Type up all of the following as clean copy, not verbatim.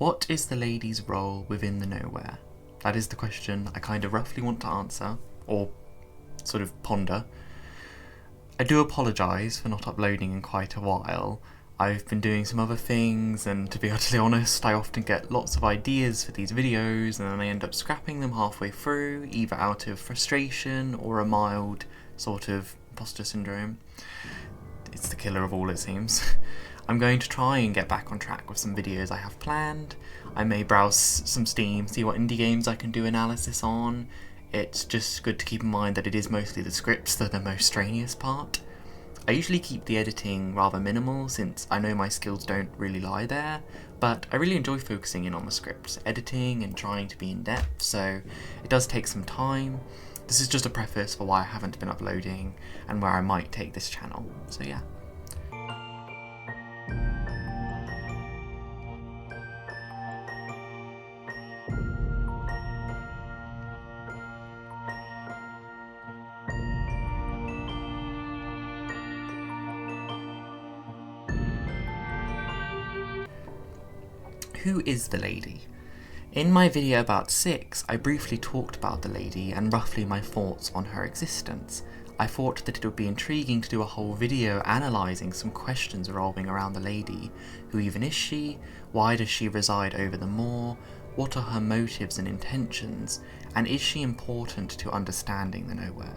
What is the lady's role within the nowhere? That is the question I kind of roughly want to answer, or sort of ponder. I do apologise for not uploading in quite a while. I've been doing some other things, and to be utterly honest, I often get lots of ideas for these videos and then I end up scrapping them halfway through, either out of frustration or a mild sort of imposter syndrome. It's the killer of all, it seems. I'm going to try and get back on track with some videos I have planned. I may browse some Steam, see what indie games I can do analysis on. It's just good to keep in mind that it is mostly the scripts that are the most strenuous part. I usually keep the editing rather minimal since I know my skills don't really lie there, but I really enjoy focusing in on the scripts, editing and trying to be in depth, so it does take some time. This is just a preface for why I haven't been uploading and where I might take this channel, so yeah. Who is the lady? In my video about Six, I briefly talked about the lady and roughly my thoughts on her existence. I thought that it would be intriguing to do a whole video analysing some questions revolving around the lady. Who even is she? Why does she reside over the moor? What are her motives and intentions? And is she important to understanding the nowhere?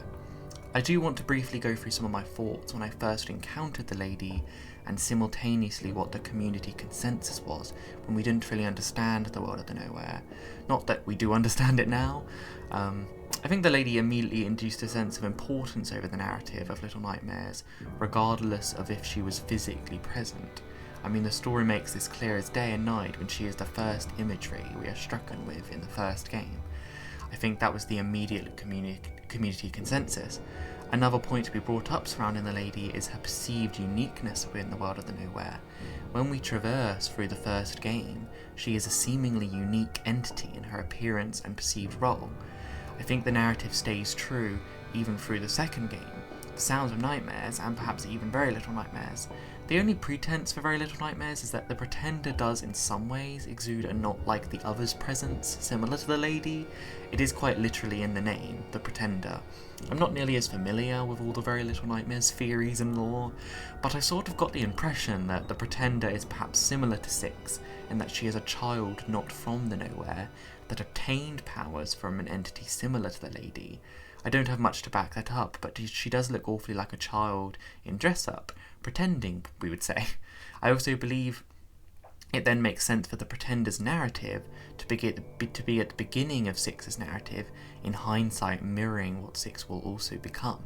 I do want to briefly go through some of my thoughts when I first encountered the lady, and simultaneously what the community consensus was when we didn't really understand the world of the nowhere. Not that we do understand it now. I think the lady immediately induced a sense of importance over the narrative of Little Nightmares, regardless of if she was physically present. I mean, the story makes this clear as day and night when she is the first imagery we are strucken with in the first game. I think that was the immediate community consensus. Another point to be brought up surrounding the lady is her perceived uniqueness within the world of the nowhere. When we traverse through the first game, she is a seemingly unique entity in her appearance and perceived role. I think the narrative stays true even through the second game, Sounds of Nightmares, and perhaps even Very Little Nightmares. The only pretense for Very Little Nightmares is that the Pretender does in some ways exude a not like the others presence, similar to the lady. It is quite literally in the name, the Pretender. I'm not nearly as familiar with all the Very Little Nightmares theories and lore, but I sort of got the impression that the Pretender is perhaps similar to Six, in that she is a child not from the nowhere, that obtained powers from an entity similar to the lady. I don't have much to back that up, but she does look awfully like a child in dress-up, pretending, we would say. I also believe it then makes sense for the Pretender's narrative to be at the beginning of Six's narrative, in hindsight mirroring what Six will also become.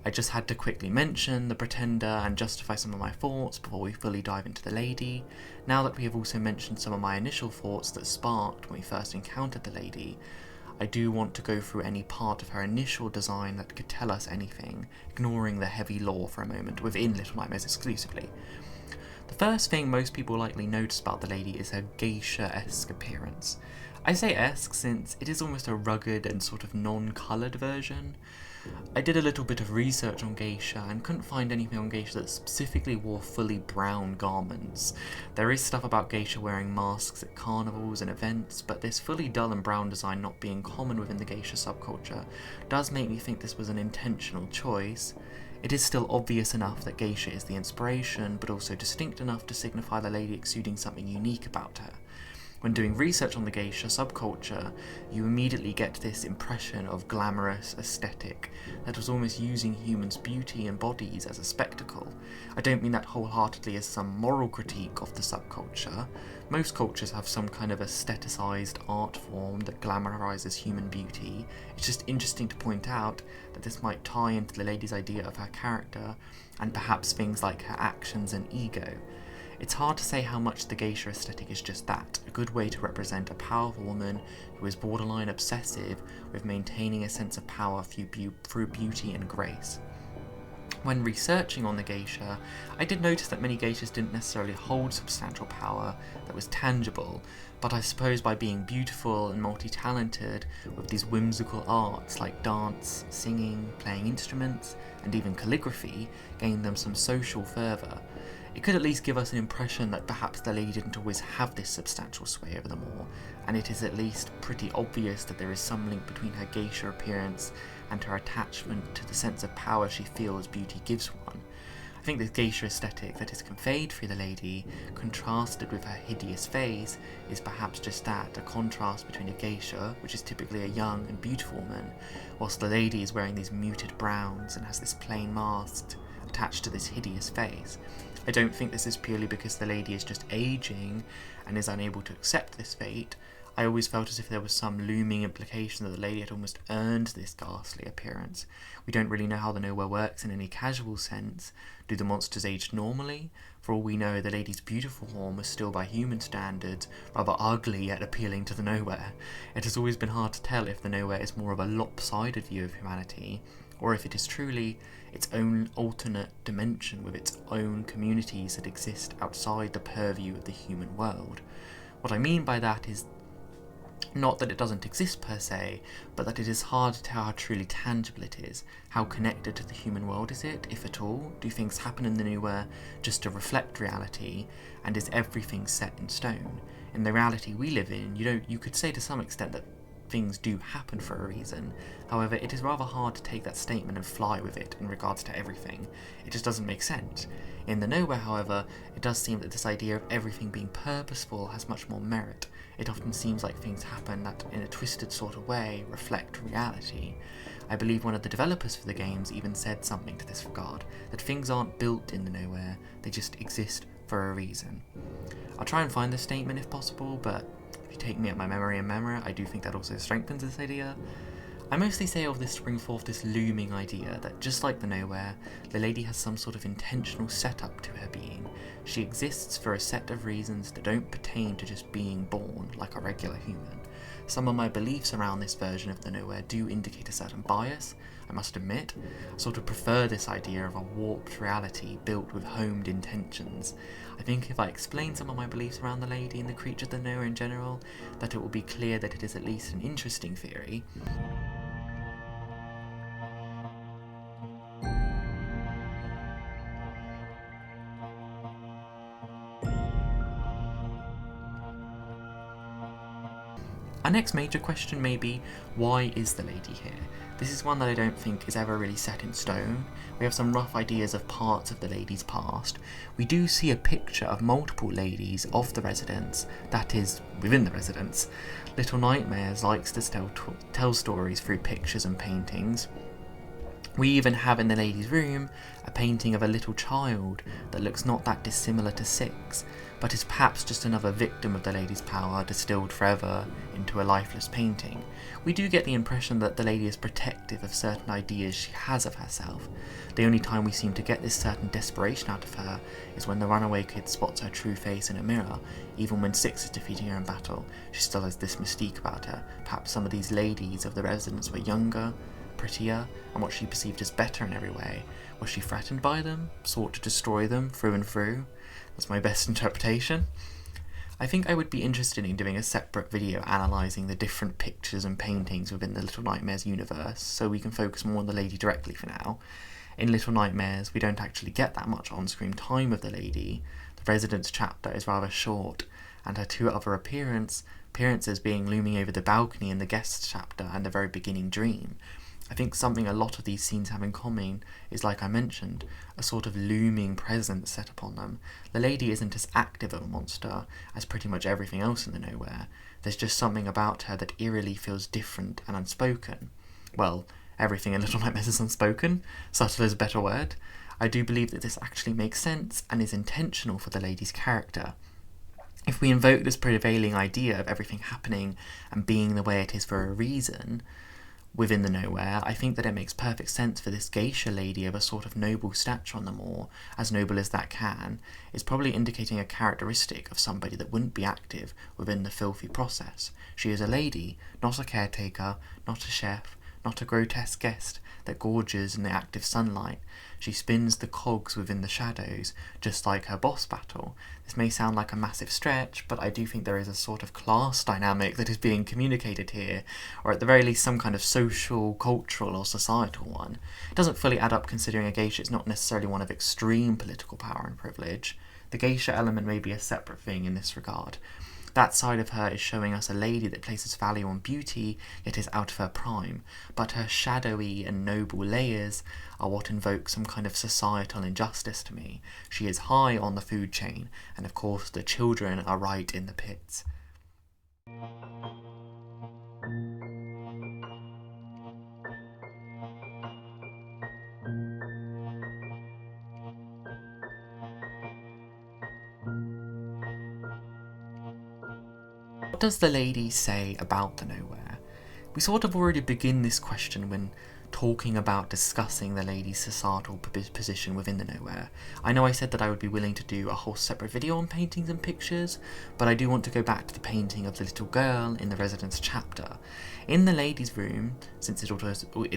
I just had to quickly mention the Pretender and justify some of my thoughts before we fully dive into the lady. Now that we have also mentioned some of my initial thoughts that sparked when we first encountered the lady, I do want to go through any part of her initial design that could tell us anything, ignoring the heavy lore for a moment within Little Nightmares exclusively. The first thing most people likely notice about the lady is her geisha-esque appearance. I say esque since it is almost a rugged and sort of non-coloured version. I did a little bit of research on geisha and couldn't find anything on geisha that specifically wore fully brown garments. There is stuff about geisha wearing masks at carnivals and events, but this fully dull and brown design not being common within the geisha subculture does make me think this was an intentional choice. It is still obvious enough that geisha is the inspiration, but also distinct enough to signify the lady exuding something unique about her. When doing research on the geisha subculture, you immediately get this impression of glamorous aesthetic that was almost using humans' beauty and bodies as a spectacle. I don't mean that wholeheartedly as some moral critique of the subculture. Most cultures have some kind of aestheticized art form that glamorizes human beauty. It's just interesting to point out that this might tie into the lady's idea of her character, and perhaps things like her actions and ego. It's hard to say how much the geisha aesthetic is just that, a good way to represent a powerful woman who is borderline obsessive with maintaining a sense of power through beauty and grace. When researching on the geisha, I did notice that many geishas didn't necessarily hold substantial power that was tangible, but I suppose by being beautiful and multi-talented with these whimsical arts like dance, singing, playing instruments, and even calligraphy, gained them some social fervour. It could at least give us an impression that perhaps the lady didn't always have this substantial sway over them all, and it is at least pretty obvious that there is some link between her geisha appearance and her attachment to the sense of power she feels beauty gives one. I think this geisha aesthetic that is conveyed through the lady, contrasted with her hideous face, is perhaps just that, a contrast between a geisha, which is typically a young and beautiful woman, whilst the lady is wearing these muted browns and has this plain mask attached to this hideous face. I don't think this is purely because the lady is just aging and is unable to accept this fate. I always felt as if there was some looming implication that the lady had almost earned this ghastly appearance. We don't really know how the nowhere works in any casual sense. Do the monsters age normally? For all we know, the lady's beautiful form was still by human standards rather ugly yet appealing to the nowhere. It has always been hard to tell if the nowhere is more of a lopsided view of humanity, or if it is truly its own alternate dimension with its own communities that exist outside the purview of the human world. What I mean by that is not that it doesn't exist per se, but that it is hard to tell how truly tangible it is. How connected to the human world is it, if at all? Do things happen in the nowhere just to reflect reality, and is everything set in stone? In the reality we live in, you could say to some extent that things do happen for a reason. However, it is rather hard to take that statement and fly with it in regards to everything. It just doesn't make sense. In the nowhere, however, it does seem that this idea of everything being purposeful has much more merit. It often seems like things happen that, in a twisted sort of way, reflect reality. I believe one of the developers for the games even said something to this regard, that things aren't built in the nowhere, they just exist for a reason. I'll try and find this statement if possible, but if you take me at my memory and memory, I do think that also strengthens this idea. I mostly say all of this to bring forth this looming idea that, just like the nowhere, the lady has some sort of intentional setup to her being. She exists for a set of reasons that don't pertain to just being born like a regular human. Some of my beliefs around this version of the nowhere do indicate a certain bias, I must admit. I sort of prefer this idea of a warped reality built with homed intentions. I think if I explain some of my beliefs around the lady and the creatures of the nowhere in general, that it will be clear that it is at least an interesting theory. Our next major question may be, why is the lady here? This is one that I don't think is ever really set in stone. We have some rough ideas of parts of the lady's past. We do see a picture of multiple ladies of the residence, that is, within the residence. Little Nightmares likes to tell stories through pictures and paintings. We even have in the lady's room a painting of a little child that looks not that dissimilar to Six, but is perhaps just another victim of the lady's power distilled forever into a lifeless painting. We do get the impression that the lady is protective of certain ideas she has of herself. The only time we seem to get this certain desperation out of her is when the runaway kid spots her true face in a mirror. Even when Six is defeating her in battle, she still has this mystique about her. Perhaps some of these ladies of the residence were younger, prettier, and what she perceived as better in every way. Was she threatened by them? Sought to destroy them through and through? That's my best interpretation. I think I would be interested in doing a separate video analysing the different pictures and paintings within the Little Nightmares universe, so we can focus more on the lady directly for now. In Little Nightmares, we don't actually get that much on-screen time of the lady. The Residence chapter is rather short, and her two other appearances being looming over the balcony in the Guest chapter and the very beginning dream. I think something a lot of these scenes have in common is, like I mentioned, a sort of looming presence set upon them. The lady isn't as active of a monster as pretty much everything else in the nowhere. There's just something about her that eerily feels different and unspoken. Well, everything in Little Nightmares is unspoken, subtle is a better word. I do believe that this actually makes sense and is intentional for the lady's character. If we invoke this prevailing idea of everything happening and being the way it is for a reason, within the nowhere, I think that it makes perfect sense for this geisha lady of a sort of noble stature on the moor, as noble as that can, is probably indicating a characteristic of somebody that wouldn't be active within the filthy process. She is a lady, not a caretaker, not a chef, not a grotesque guest that gorges in the active sunlight. She spins the cogs within the shadows, just like her boss battle. This may sound like a massive stretch, but I do think there is a sort of class dynamic that is being communicated here, or at the very least some kind of social, cultural, or societal one. It doesn't fully add up considering a geisha is not necessarily one of extreme political power and privilege. The geisha element may be a separate thing in this regard. That side of her is showing us a lady that places value on beauty, yet is out of her prime, but her shadowy and noble layers are what invoke some kind of societal injustice to me. She is high on the food chain, and of course the children are right in the pits. What does the lady say about the nowhere? We sort of already begin this question when discussing the lady's societal position within the nowhere. I know I said that I would be willing to do a whole separate video on paintings and pictures, but I do want to go back to the painting of the little girl in the residence chapter. In the lady's room, since it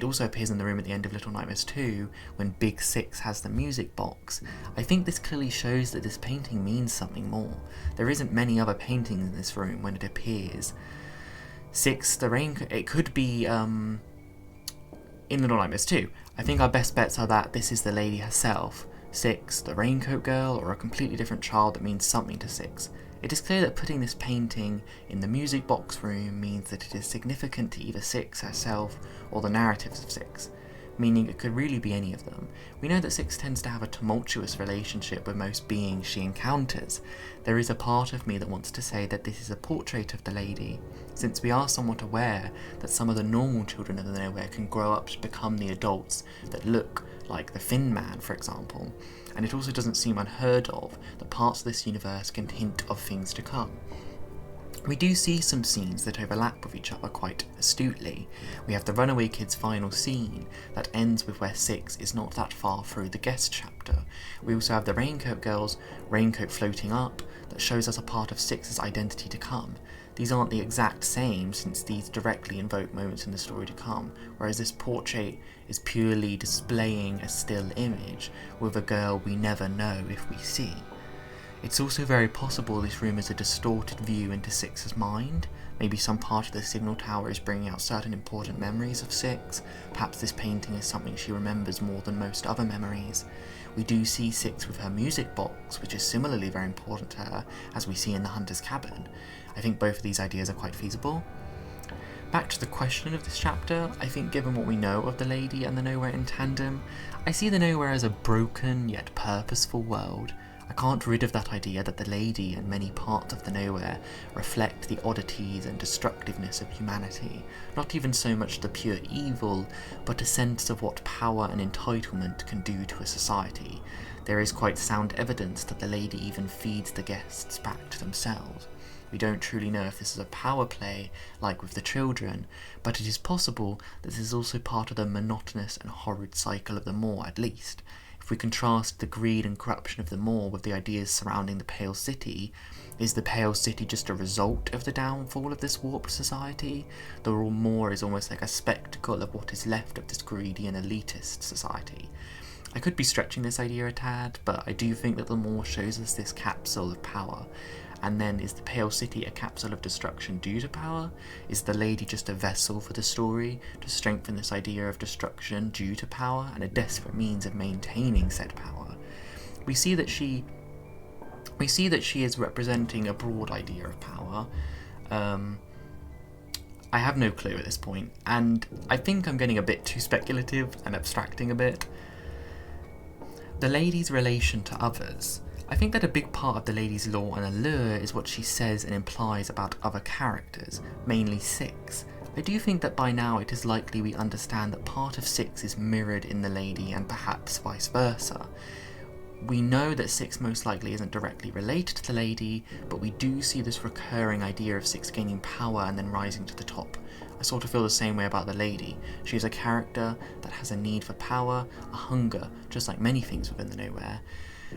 also appears in the room at the end of Little Nightmares 2, when Big Six has the music box, I think this clearly shows that this painting means something more. There isn't many other paintings in this room when it appears. Six, the rain, it could be, in Little Nightmares 2. I think our best bets are that this is the lady herself, Six, the raincoat girl, or a completely different child that means something to Six. It is clear that putting this painting in the music box room means that it is significant to either Six herself or the narratives of Six, meaning it could really be any of them. We know that Six tends to have a tumultuous relationship with most beings she encounters. There is a part of me that wants to say that this is a portrait of the lady, since we are somewhat aware that some of the normal children of the nowhere can grow up to become the adults that look like the Thin Man, for example, and it also doesn't seem unheard of that parts of this universe can hint of things to come. We do see some scenes that overlap with each other quite astutely. We have the Runaway Kid's final scene that ends with where Six is not that far through the guest chapter. We also have the Raincoat Girl's raincoat floating up that shows us a part of Six's identity to come. These aren't the exact same, since these directly invoke moments in the story to come, whereas this portrait is purely displaying a still image with a girl we never know if we see. It's also very possible this room is a distorted view into Six's mind. Maybe some part of the signal tower is bringing out certain important memories of Six. Perhaps this painting is something she remembers more than most other memories. We do see Six with her music box, which is similarly very important to her, as we see in the Hunter's Cabin. I think both of these ideas are quite feasible. Back to the question of this chapter, I think given what we know of the lady and the nowhere in tandem, I see the nowhere as a broken yet purposeful world. I can't rid of that idea that the lady and many parts of the nowhere reflect the oddities and destructiveness of humanity, not even so much the pure evil, but a sense of what power and entitlement can do to a society. There is quite sound evidence that the lady even feeds the guests back to themselves. We don't truly know if this is a power play, like with the children, but it is possible that this is also part of the monotonous and horrid cycle of the Maw, at least. If we contrast the greed and corruption of the Maw with the ideas surrounding the Pale City, is the Pale City just a result of the downfall of this warped society? The Maw is almost like a spectacle of what is left of this greedy and elitist society. I could be stretching this idea a tad, but I do think that the Maw shows us this capsule of power. And then, is the Pale City a capsule of destruction due to power? Is the lady just a vessel for the story to strengthen this idea of destruction due to power and a desperate means of maintaining said power? We see that she is representing a broad idea of power. I have no clue at this point, and I think I'm getting a bit too speculative and abstracting a bit. The lady's relation to others. I think that a big part of the lady's lore and allure is what she says and implies about other characters, mainly Six. I do think that by now it is likely we understand that part of Six is mirrored in the lady and perhaps vice versa. We know that Six most likely isn't directly related to the lady, but we do see this recurring idea of Six gaining power and then rising to the top. I sort of feel the same way about the lady. She is a character that has a need for power, a hunger, just like many things within the nowhere,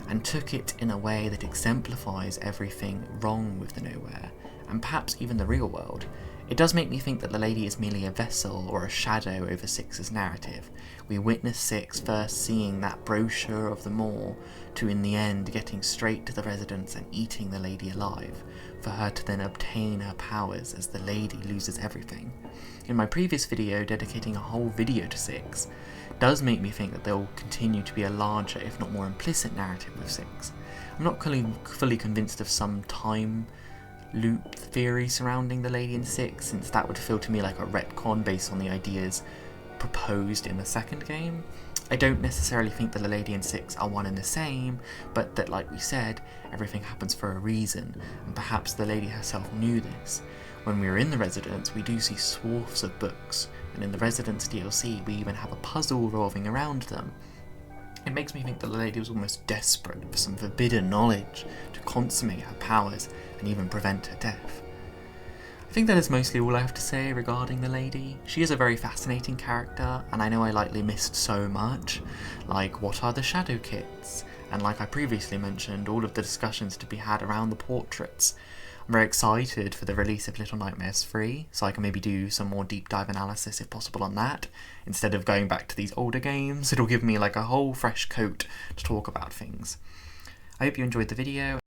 and took it in a way that exemplifies everything wrong with the nowhere, and perhaps even the real world. It does make me think that the lady is merely a vessel or a shadow over Six's narrative. We witness Six first seeing that brochure of the Maw, to in the end getting straight to the residence and eating the lady alive, for her to then obtain her powers as the lady loses everything. In my previous video dedicating a whole video to Six, does make me think that there will continue to be a larger, if not more implicit narrative with Six. I'm not fully convinced of some time loop theory surrounding the Lady in 6, since that would feel to me like a retcon based on the ideas proposed in the second game. I don't necessarily think that the Lady in 6 are one and the same, but that, like we said, everything happens for a reason, and perhaps the Lady herself knew this. When we are in the Residence, we do see swaths of books, and in the Residence DLC we even have a puzzle revolving around them. It makes me think that the Lady was almost desperate for some forbidden knowledge to consummate her powers and even prevent her death. I think that is mostly all I have to say regarding the Lady. She is a very fascinating character, and I know I likely missed so much, like what are the Shadow Kits, and like I previously mentioned, all of the discussions to be had around the portraits. I'm very excited for the release of Little Nightmares 3, so I can maybe do some more deep dive analysis if possible on that, instead of going back to these older games. It'll give me like a whole fresh coat to talk about things. I hope you enjoyed the video.